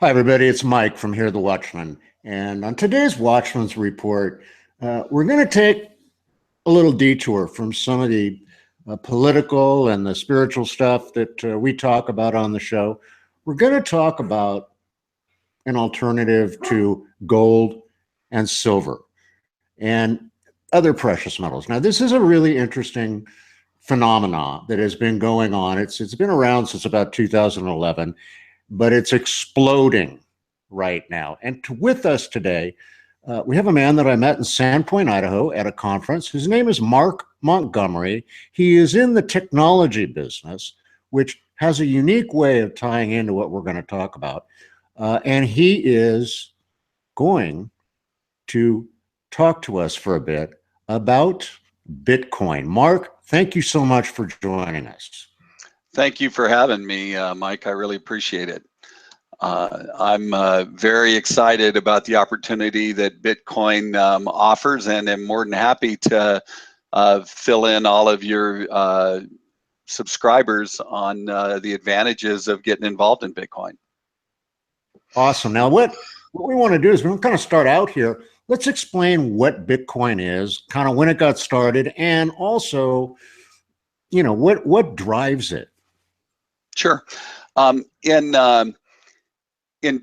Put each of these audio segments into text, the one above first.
Hi, everybody. It's Mike from here, the Watchman. And on today's Watchman's Report, we're going to take a little detour from some of the political and the spiritual stuff that we talk about on the show. We're going to talk about an alternative to gold and silver and other precious metals. Now, this is a really interesting phenomenon that has been going on. It's been around since about 2011, but it's exploding right now. And with us today, we have a man that I met in Sandpoint, Idaho at a conference. His name is Mark Montgomery. He is in the technology business, which has a unique way of tying into what we're going to talk about. And he is going to talk to us for a bit about Bitcoin. Mark, thank you so much for joining us. Thank you for having me, Mike. I really appreciate it. I'm very excited about the opportunity that Bitcoin offers, and am more than happy to fill in all of your subscribers on the advantages of getting involved in Bitcoin. Awesome. Now, what we want to do is we're going to kind of start out here. Let's explain what Bitcoin is, kind of when it got started, and also, what drives it. Sure. In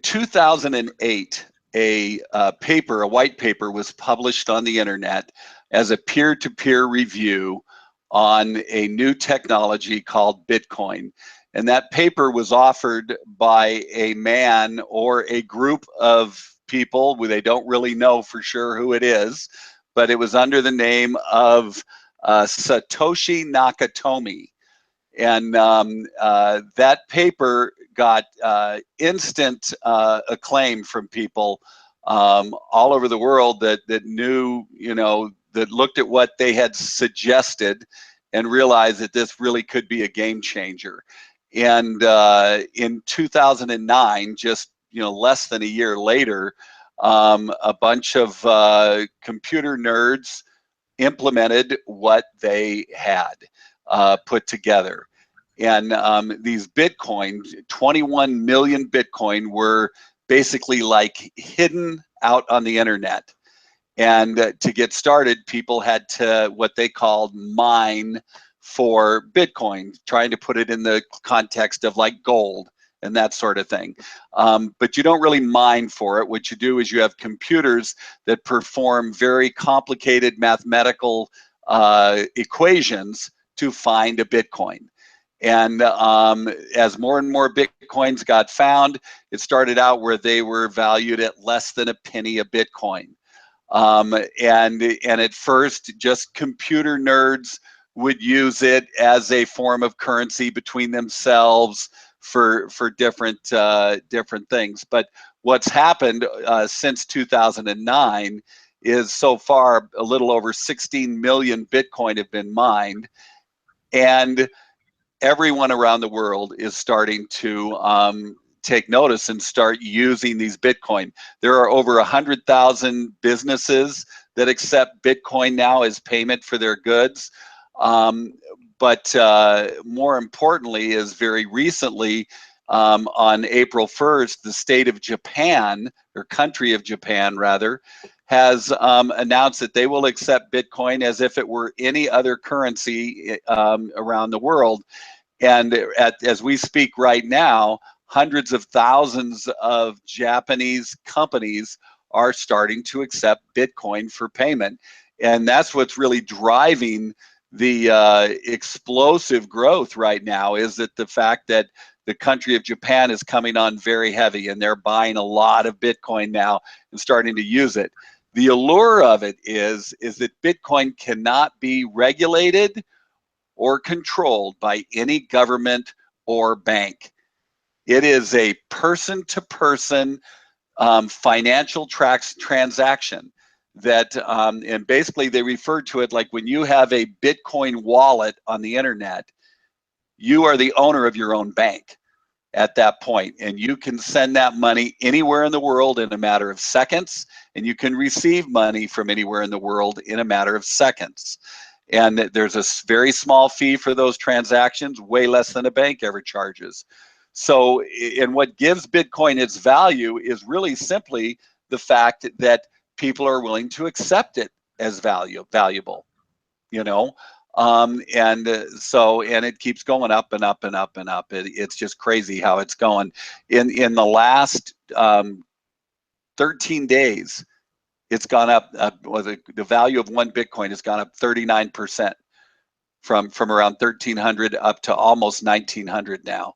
2008, a white paper was published on the internet as a peer-to-peer review on a new technology called Bitcoin. And that paper was offered by a man or a group of people who they don't really know for sure who it is, but it was under the name of Satoshi Nakatomi. And that paper got instant acclaim from people all over the world that knew, that looked at what they had suggested and realized that this really could be a game changer. And in 2009, just less than a year later, a bunch of computer nerds implemented what they had put together. And these Bitcoin, 21 million Bitcoin, were basically like hidden out on the internet. And to get started, people had to what they called mine for Bitcoin, trying to put it in the context of like gold and that sort of thing. But you don't really mine for it. What you do is you have computers that perform very complicated mathematical equations to find a Bitcoin. And as more and more Bitcoins got found, it started out where they were valued at less than a penny a Bitcoin. And at first, just computer nerds would use it as a form of currency between themselves for different things. But what's happened since 2009 is so far a little over 16 million Bitcoin have been mined, and everyone around the world is starting to take notice and start using these Bitcoin. There are over 100,000 businesses that accept Bitcoin now as payment for their goods. But more importantly is very recently, on April 1st, the state of Japan, or country of Japan rather, has announced that they will accept Bitcoin as if it were any other currency around the world. And as we speak right now, hundreds of thousands of Japanese companies are starting to accept Bitcoin for payment. And that's what's really driving the explosive growth right now, is that the fact that the country of Japan is coming on very heavy, and they're buying a lot of Bitcoin now and starting to use it. The allure of it is that Bitcoin cannot be regulated or controlled by any government or bank. It is a person-to-person financial transaction that, and basically they refer to it like when you have a Bitcoin wallet on the internet, you are the owner of your own bank at that point, and you can send that money anywhere in the world in a matter of seconds, and you can receive money from anywhere in the world in a matter of seconds. And there's a very small fee for those transactions, way less than a bank ever charges. So, and what gives Bitcoin its value is really simply the fact that people are willing to accept it as valuable, you know. And it keeps going up and up and up and up. It's just crazy how it's going. In the last 13 days, it's gone up. The value of one Bitcoin has gone up 39%, from around 1,300 up to almost 1,900 now.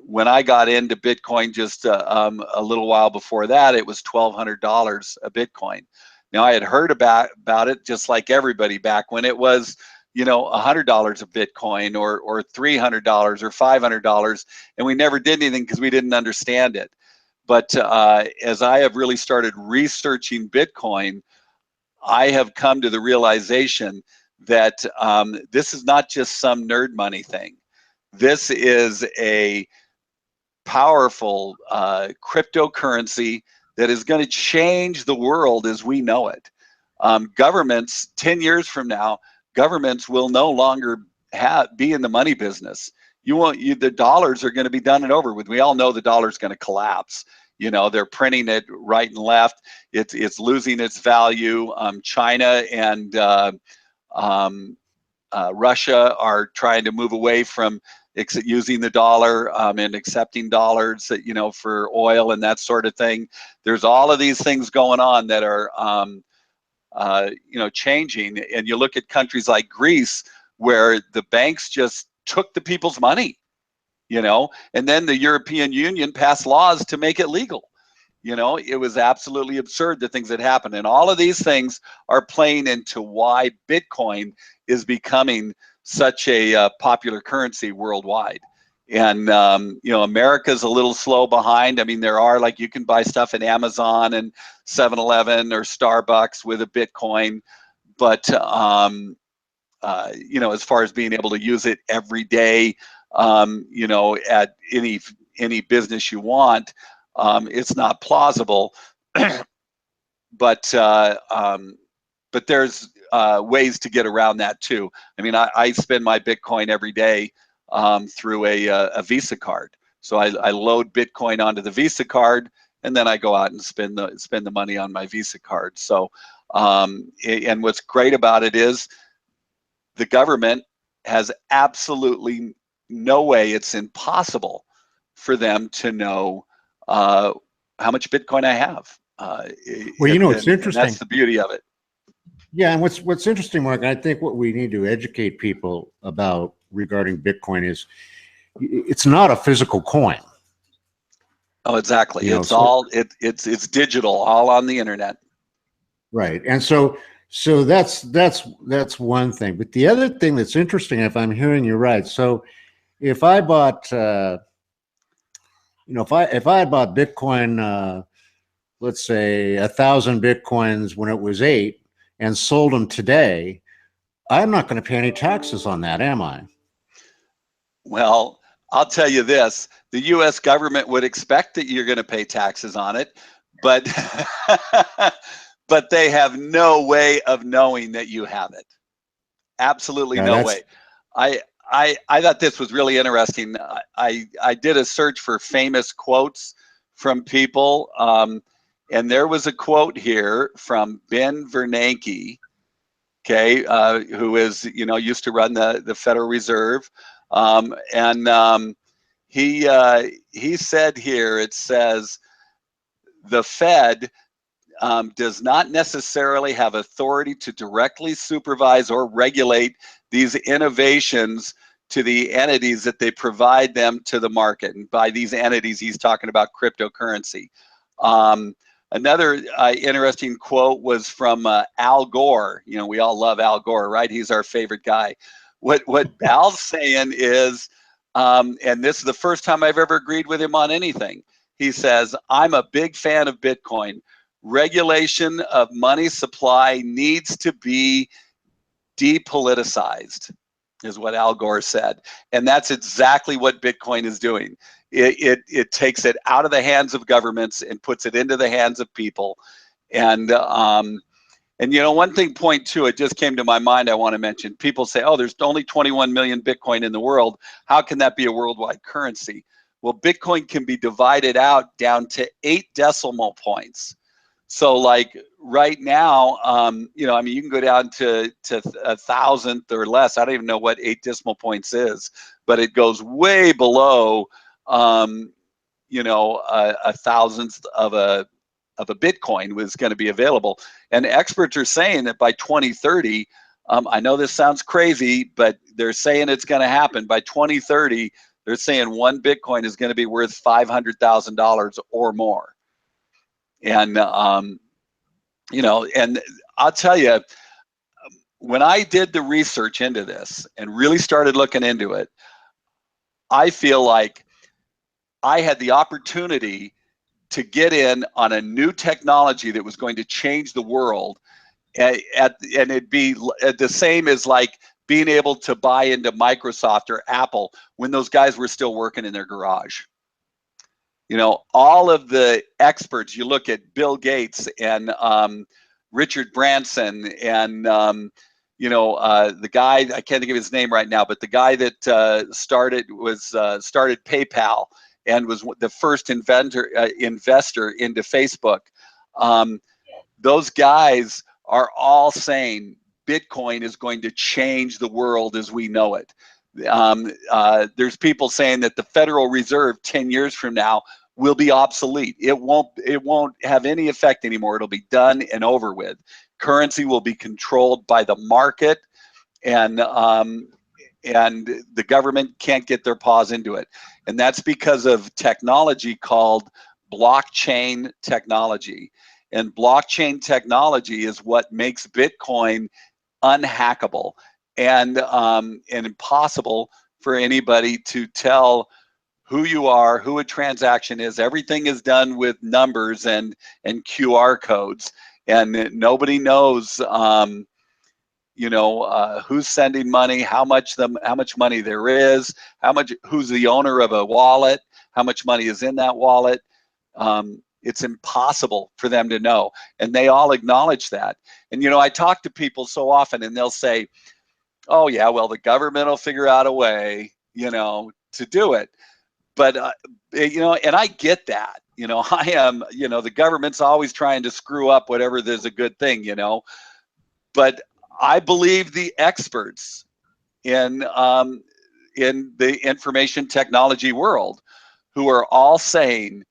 When I got into Bitcoin just a little while before that, it was $1,200 a Bitcoin. Now, I had heard about it just like everybody back when it was, $100 a Bitcoin, or $300 or $500, and we never did anything because we didn't understand it. But as I have really started researching Bitcoin, I have come to the realization that this is not just some nerd money thing. This is a powerful cryptocurrency that is going to change the world as we know it. Governments, 10 years from now, governments will no longer be in the money business. The dollars are going to be done and over with. We all know the dollar is going to collapse. They're printing it right and left. It's losing its value. China and Russia are trying to move away from using the dollar and accepting dollars, for oil and that sort of thing. There's all of these things going on that are, changing. And you look at countries like Greece, where the banks just took the people's money, and then the European Union passed laws to make it legal. It was absolutely absurd, the things that happened. And all of these things are playing into why Bitcoin is becoming such a popular currency worldwide. And, America's a little slow behind. I mean, you can buy stuff at Amazon and 7-Eleven or Starbucks with a Bitcoin. But, as far as being able to use it every day, at any business you want, it's not plausible. But there's ways to get around that too. I mean, I spend my Bitcoin every day through a Visa card. So I load Bitcoin onto the Visa card, and then I go out and spend the money on my Visa card. So, and what's great about it is the government has absolutely no way. It's impossible for them to know how much Bitcoin I have. Well, it's interesting. And that's the beauty of it. Yeah, and what's interesting, Mark, I think what we need to educate people about regarding Bitcoin is it's not a physical coin. Oh, exactly. It's digital, all on the internet. Right, and so that's one thing. But the other thing that's interesting, if I'm hearing you right, so if I bought, if I had bought Bitcoin, let's say 1,000 Bitcoins when it was 8, and sold them today, I'm not going to pay any taxes on that, am I? Well, I'll tell you this: the U.S. government would expect that you're going to pay taxes on it, but but they have no way of knowing that you have it. Absolutely no way. I thought this was really interesting. I did a search for famous quotes from people, and there was a quote here from Ben Bernanke, okay, who is, used to run the Federal Reserve, and he said here, it says, the Fed does not necessarily have authority to directly supervise or regulate these innovations to the entities that they provide them to the market. And by these entities, he's talking about cryptocurrency. Another interesting quote was from Al Gore. We all love Al Gore, right? He's our favorite guy. What Al's saying is, and this is the first time I've ever agreed with him on anything. He says, I'm a big fan of Bitcoin. Regulation of money supply needs to be depoliticized, is what Al Gore said. And that's exactly what Bitcoin is doing. It takes it out of the hands of governments and puts it into the hands of people. And one thing, point two, it just came to my mind, I want to mention. People say, oh, there's only 21 million Bitcoin in the world. How can that be a worldwide currency? Well, Bitcoin can be divided out down to 8 decimal points. So like right now, you know, I mean, you can go down to a thousandth or less. I don't even know what 8 decimal points is, but it goes way below, you know, a thousandth of a Bitcoin was going to be available. And experts are saying that by 2030, I know this sounds crazy, but they're saying it's going to happen. By 2030, they're saying 1 Bitcoin is going to be worth $500,000 or more. And, you know, and I'll tell you, when I did the research into this and really started looking into it, I feel like I had the opportunity to get in on a new technology that was going to change the world. And it'd be the same as like being able to buy into Microsoft or Apple when those guys were still working in their garage. You know, all of the experts, you look at Bill Gates and Richard Branson and, you know, the guy, I can't think of his name right now, but the guy that started PayPal and was the first investor into Facebook. Those guys are all saying Bitcoin is going to change the world as we know it. There's people saying that the Federal Reserve 10 years from now will be obsolete. It won't have any effect anymore. It'll be done and over with. Currency will be controlled by the market, and the government can't get their paws into it. And that's because of technology called blockchain technology. And blockchain technology is what makes Bitcoin unhackable and impossible for anybody to tell who you are, who a transaction is. Everything is done with numbers and QR codes, and nobody knows, you know, who's sending money, how much money there is, who's the owner of a wallet, how much money is in that wallet. It's impossible for them to know, and they all acknowledge that. And you know, I talk to people so often, and they'll say, "Oh yeah, well the government will figure out a way, you know, to do it." But you know, and I get that. You know, you know, the government's always trying to screw up whatever there's a good thing, you know. But I believe the experts in the information technology world, who are all saying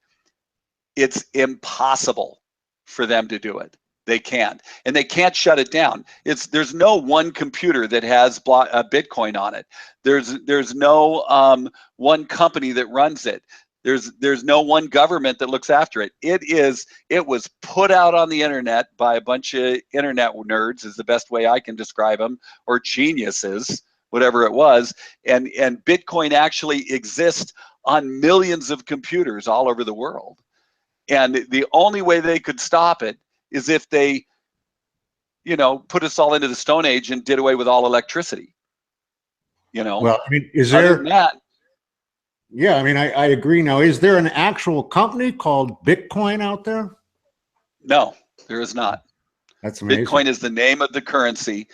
it's impossible for them to do it. They can't, and they can't shut it down. There's no one computer that has Bitcoin on it. There's no one company that runs it. There's no one government that looks after it. It was put out on the internet by a bunch of internet nerds, is the best way I can describe them, or geniuses, whatever it was. And Bitcoin actually exists on millions of computers all over the world. And the only way they could stop it is if they, you know, put us all into the Stone Age and did away with all electricity. You know, well, I mean, is other there? than that, Yeah, I mean, I agree. Now, is there an actual company called Bitcoin out there? no, there is not. That's amazing. Bitcoin is the name of the currency.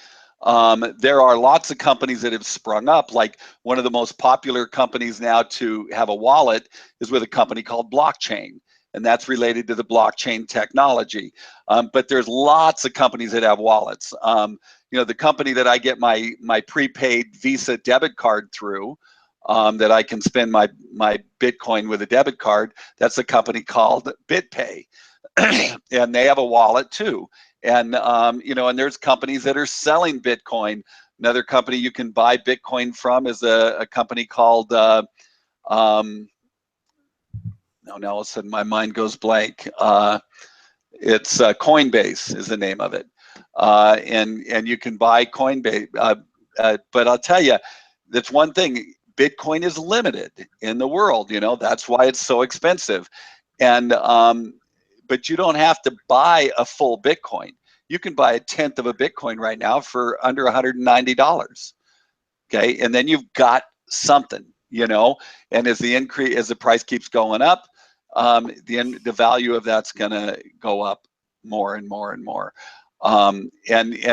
There are lots of companies that have sprung up. Like one of the most popular companies now to have a wallet is with a company called Blockchain, and that's related to the blockchain technology. But there's lots of companies that have wallets. You know, the company that I get my prepaid Visa debit card through, that I can spend my Bitcoin with a debit card, that's a company called BitPay. And they have a wallet too. And you know, and there's companies that are selling Bitcoin. Another company you can buy Bitcoin from is a company called now all of a sudden my mind goes blank. It's Coinbase is the name of it, and you can buy Coinbase. But I'll tell you, that's one thing. Bitcoin is limited in the world. You know, that's why it's so expensive. And but you don't have to buy a full Bitcoin. You can buy a tenth of a Bitcoin right now for under $190. Okay, and then you've got something, you know. And as the price keeps going up, the value of that's going to go up more and more and more. And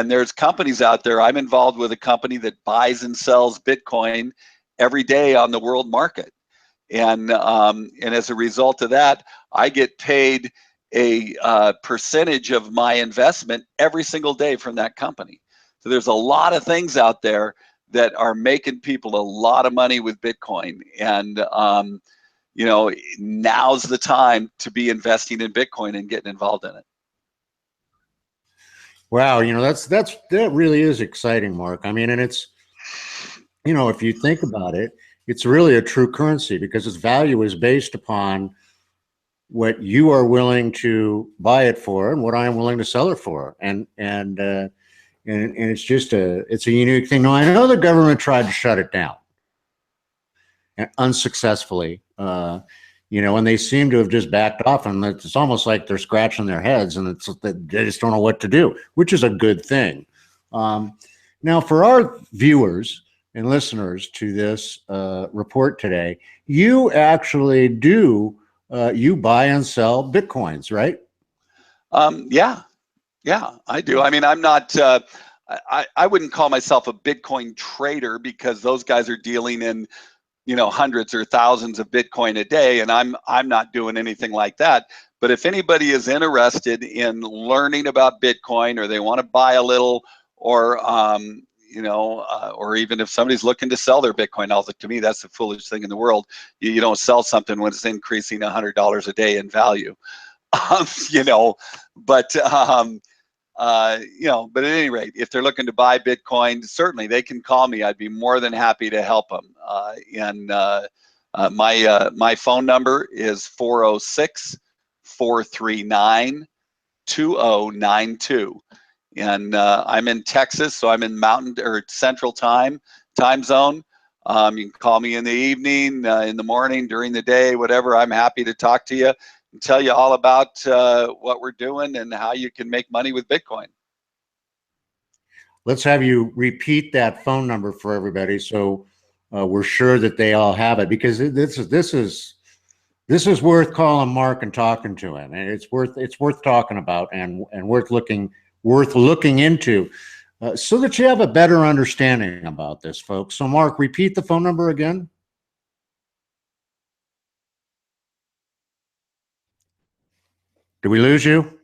there's companies out there. I'm involved with a company that buys and sells Bitcoin every day on the world market. And as a result of that, I get paid a percentage of my investment every single day from that company. So there's a lot of things out there that are making people a lot of money with Bitcoin. And you know, now's the time to be investing in Bitcoin and getting involved in it. Wow, you know, that really is exciting, Mark. I mean, and it's, you know, if you think about it, it's really a true currency because its value is based upon what you are willing to buy it for and what I am willing to sell it for. And it's just it's a unique thing. Now, I know the government tried to shut it down and unsuccessfully, you know, and they seem to have just backed off, and it's almost like they're scratching their heads and they just don't know what to do, which is a good thing. Now, for our viewers and listeners to this report today, you actually do, you buy and sell Bitcoins, right? Yeah, I do. I mean, I'm not, I wouldn't call myself a Bitcoin trader because those guys are dealing in, you know, hundreds or thousands of Bitcoin a day, and I'm not doing anything like that. But if anybody is interested in learning about Bitcoin, or they want to buy a little, or you know, or even if somebody's looking to sell their Bitcoin, to me that's the foolish thing in the world. You don't sell something when it's increasing $100 a day in value, you know. But you know, but at any rate, if they're looking to buy Bitcoin, certainly they can call me. I'd be more than happy to help them. My phone number is 406-439-2092. And I'm in Texas, so I'm in Mountain or Central time zone. You can call me in the evening, in the morning, during the day, whatever. I'm happy to talk to you and tell you all about what we're doing and how you can make money with Bitcoin. Let's have you repeat that phone number for everybody, so we're sure that they all have it, because this is worth calling Mark and talking to him, and it's worth talking about and worth looking into, so that you have a better understanding about this, folks. So, Mark, repeat the phone number again. Did we lose you?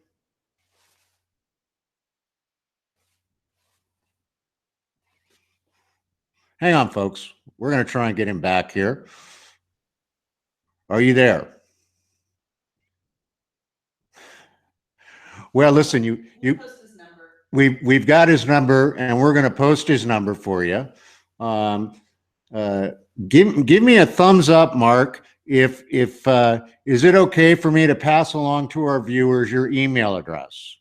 Hang on, folks. We're going to try and get him back here. Are you there? Well, listen, we've got his number, and we're going to post his number for you. Give me a thumbs up, Mark, if is it okay for me to pass along to our viewers your email address?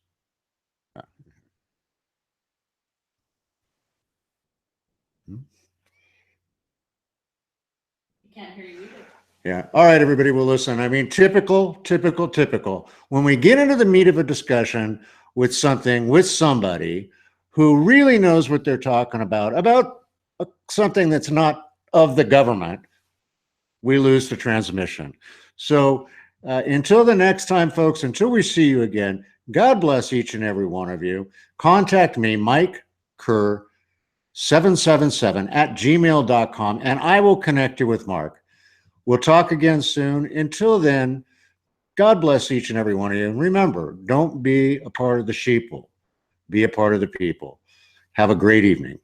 Can't hear you either. Yeah. All right, everybody. Well, listen, I mean, typical. When we get into the meat of a discussion with somebody who really knows what they're talking about something that's not of the government, we lose the transmission. So until the next time, folks, until we see you again, God bless each and every one of you. Contact me, Mike Kerr 777@gmail.com, and I will connect you with Mark. We'll talk again soon. Until then, God bless each and every one of you. And remember, don't be a part of the sheeple. Be a part of the people. Have a great evening.